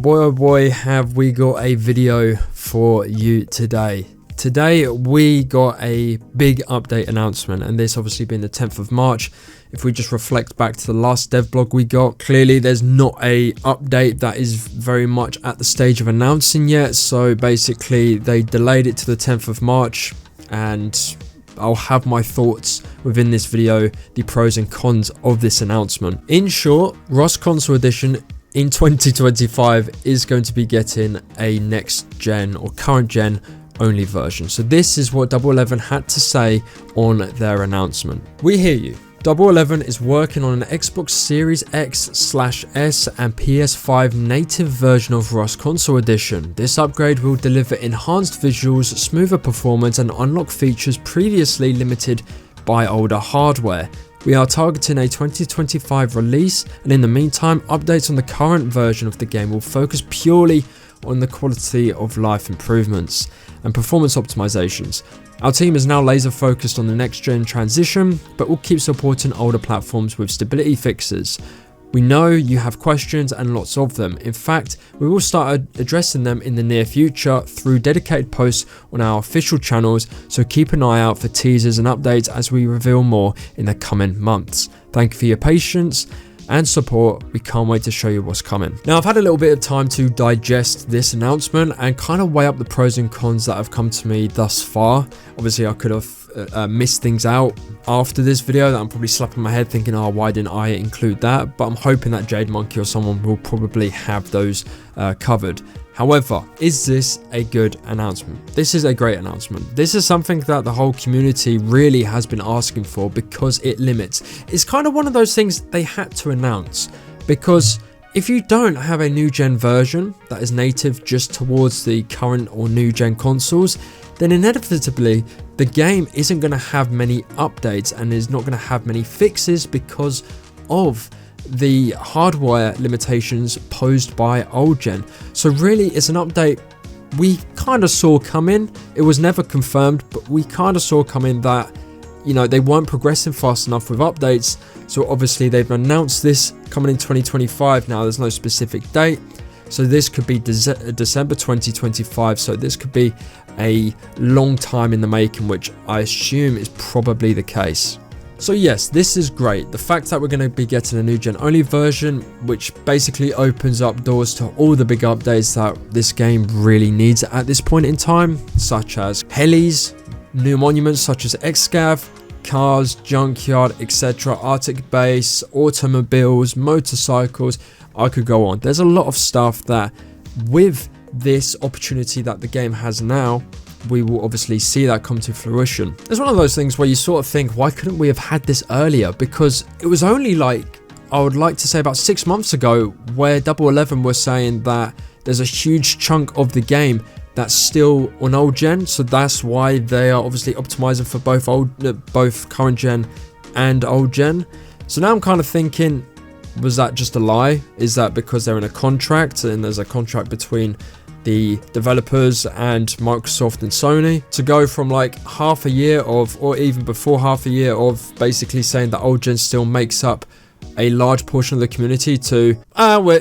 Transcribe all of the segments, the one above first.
Boy oh boy, have we got a video for you today. Today we got a big update announcement, and this obviously being the 10th of March. If we just reflect back to the last dev blog we got, clearly there's not a update that is very much at the stage of announcing yet. So basically they delayed it to the 10th of March, and I'll have my thoughts within this video, the pros and cons of this announcement. In short, RustConsoleEdition in 2025 is going to be getting a next gen or current gen only version. So this is what Double 11 had to say on their announcement. We hear you. Double 11 is working on an Xbox Series X/S and PS5 native version of RustConsoleEdition. This upgrade will deliver enhanced visuals, smoother performance, and unlock features previously limited by older hardware. We are targeting a 2025 release, and in the meantime, updates on the current version of the game will focus purely on the quality of life improvements and performance optimizations. Our team is now laser focused on the next gen transition, but will keep supporting older platforms with stability fixes. We know you have questions and lots of them. In fact, we will start addressing them in the near future through dedicated posts on our official channels, so keep an eye out for teasers and updates as we reveal more in the coming months. Thank you for your patience and support. We can't wait to show you what's coming. Now, I've had a little bit of time to digest this announcement and kind of weigh up the pros and cons that have come to me thus far. Obviously, I could have missed things out after this video that I'm probably slapping my head thinking, oh, why didn't I include that? But I'm hoping that Jade Monkey or someone will probably have those covered. However, is this a good announcement? This is a great announcement. This is something that the whole community really has been asking for because it limits. It's kind of one of those things they had to announce, because if you don't have a new gen version that is native just towards the current or new gen consoles, then inevitably the game isn't going to have many updates and is not going to have many fixes because of the hardware limitations posed by old gen. So really, it's an update we kind of saw coming. It was never confirmed, but we kind of saw coming that, you know, they weren't progressing fast enough with updates. So obviously they've announced this coming in 2025. Now there's no specific date, so this could be December 2025. So this could be a long time in the making, which I assume is probably the case. So yes, this is great. The fact that we're going to be getting a new gen only version, which basically opens up doors to all the big updates that this game really needs at this point in time, such as helis, new monuments such as Excav, cars, junkyard, etc., Arctic base, automobiles, motorcycles. I could go on. There's a lot of stuff that with this opportunity that the game has now, we will obviously see that come to fruition. It's one of those things where you sort of think, why couldn't we have had this earlier? Because it was only like, I would like to say about 6 months ago, where Double 11 was saying that there's a huge chunk of the game that's still on old gen. So that's why they are obviously optimizing for both current gen and old gen. So now I'm kind of thinking, was that just a lie? Is that because they're in a contract and there's a contract between the developers and Microsoft and Sony to go from like half a year of, or even before half a year of, basically saying that old gen still makes up a large portion of the community to we're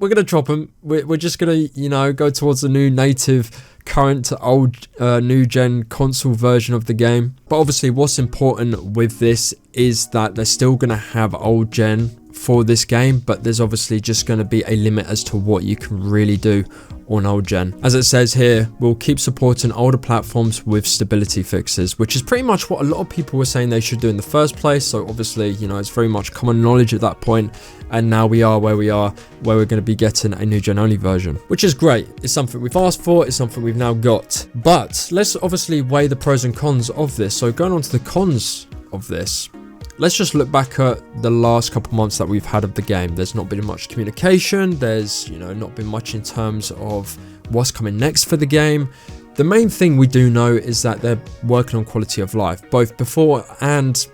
gonna drop them, we're just gonna go towards the new native current to old new gen console version of the game. But obviously what's important with this is that they're still gonna have old gen for this game, but there's obviously just going to be a limit as to what you can really do on old gen. As it says here, we'll keep supporting older platforms with stability fixes, which is pretty much what a lot of people were saying they should do in the first place. So obviously, it's very much common knowledge at that point, and now we are where we are, where we're going to be getting a new gen only version, which is great. It's something we've asked for, it's something we've now got. But let's obviously weigh the pros and cons of this. So going on to the cons of this, let's just look back at the last couple months that we've had of the game. There's not been much communication. There's, not been much in terms of what's coming next for the game. The main thing we do know is that they're working on quality of life, both before and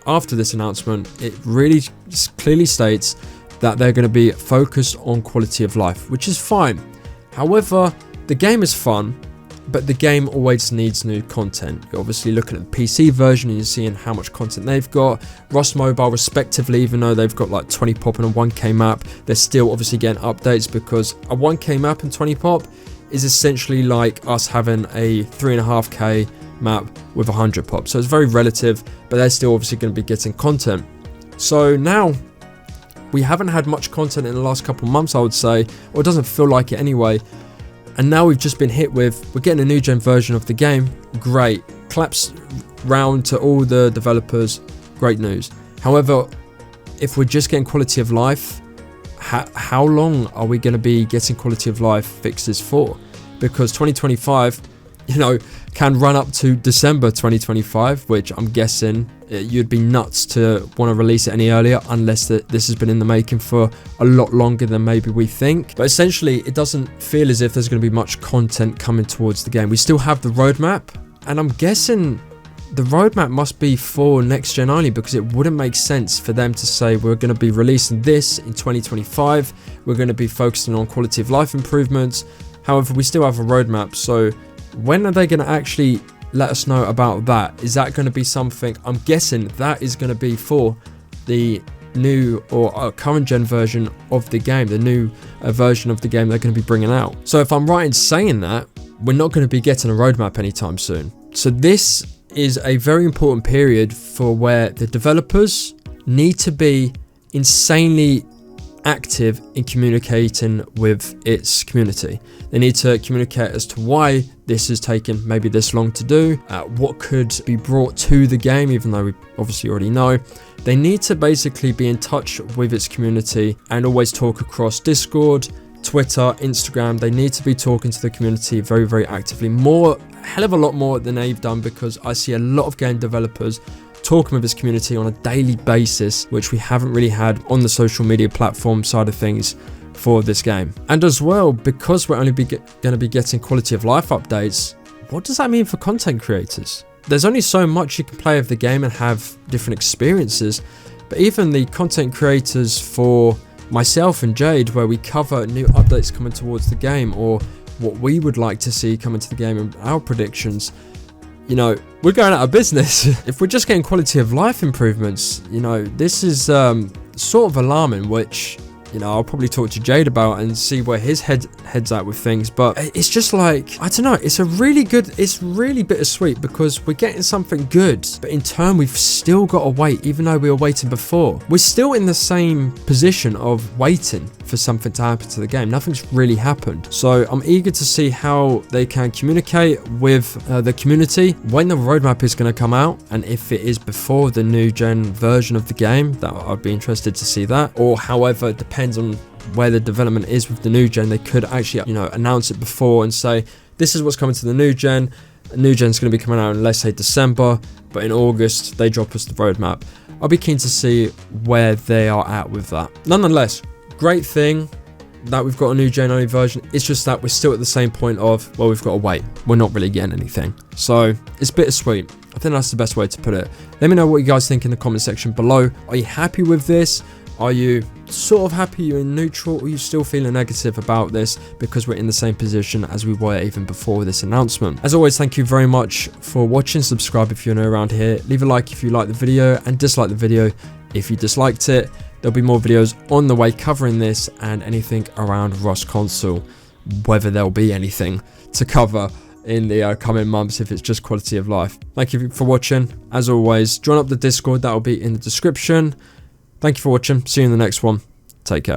after this announcement. It really clearly states that they're going to be focused on quality of life, which is fine. However, the game is fun, but the game always needs new content. You're obviously looking at the PC version and you're seeing how much content they've got. Rust Mobile respectively, even though they've got like 20 pop and a 1k map, they're still obviously getting updates, because a 1k map and 20 pop is essentially like us having a 3.5k map with 100 pop. So it's very relative, but they're still obviously going to be getting content. So now we haven't had much content in the last couple of months, I would say, or it doesn't feel like it anyway. And now we've just been hit with, we're getting a new gen version of the game. Great. Claps round to all the developers. Great news. However, if we're just getting quality of life, how long are we going to be getting quality of life fixes for? Because 2025, can run up to December 2025, which I'm guessing you'd be nuts to want to release it any earlier, unless this has been in the making for a lot longer than maybe we think. But essentially, it doesn't feel as if there's going to be much content coming towards the game. We still have the roadmap, and I'm guessing the roadmap must be for next gen only, because it wouldn't make sense for them to say we're going to be releasing this in 2025, we're going to be focusing on quality of life improvements. However, we still have a roadmap, so when are they going to actually let us know about that? Is that going to be something? I'm guessing that is going to be for the new or current gen version of the game, the new version of the game they're going to be bringing out. So if I'm right in saying that, we're not going to be getting a roadmap anytime soon. So this is a very important period for where the developers need to be insanely active in communicating with its community. They need to communicate as to why this has taken maybe this long to do, what could be brought to the game, even though we obviously already know. They need to basically be in touch with its community and always talk across Discord, Twitter, Instagram. They need to be talking to the community very, very actively, hell of a lot more than they've done, because I see a lot of game developers talking with his community on a daily basis, which we haven't really had on the social media platform side of things for this game. And as well, because we're only going to be getting quality of life updates, what does that mean for content creators? There's only so much you can play of the game and have different experiences, but even the content creators for myself and Jade, where we cover new updates coming towards the game or what we would like to see coming to the game and our predictions, we're going out of business. If we're just getting quality of life improvements, this is sort of alarming, which I'll probably talk to Jade about and see where his head's at with things. But it's just like, I don't know, it's really bittersweet, because we're getting something good, but in turn we've still got to wait. Even though we were waiting before, we're still in the same position of waiting for something to happen to the game. Nothing's really happened. So I'm eager to see how they can communicate with the community, when the roadmap is going to come out, and if it is before the new gen version of the game, that I'd be interested to see that. Or however, it depends on where the development is with the new gen. They could actually announce it before and say this is what's coming to the new gen. The new gen's going to be coming out in, let's say, December, but in August they drop us the roadmap. I'll be keen to see where they are at with that. Nonetheless, great thing that we've got a new gen only version. It's just that we're still at the same point of, well, we've got to wait. We're not really getting anything, so it's bittersweet. I think that's the best way to put it. Let me know what you guys think in the comment section below. Are you happy with this? Are you sort of happy, you're in neutral, or are you still feeling negative about this because we're in the same position as we were even before this announcement? As always, thank you very much for watching. Subscribe if you're new around here. Leave a like if you like the video, and dislike the video if you disliked it. There'll be more videos on the way covering this and anything around Rust Console, whether there'll be anything to cover in the coming months, if it's just quality of life. Thank you for watching. As always, join up the Discord, that will be in the description. Thank you for watching. See you in the next one. Take care.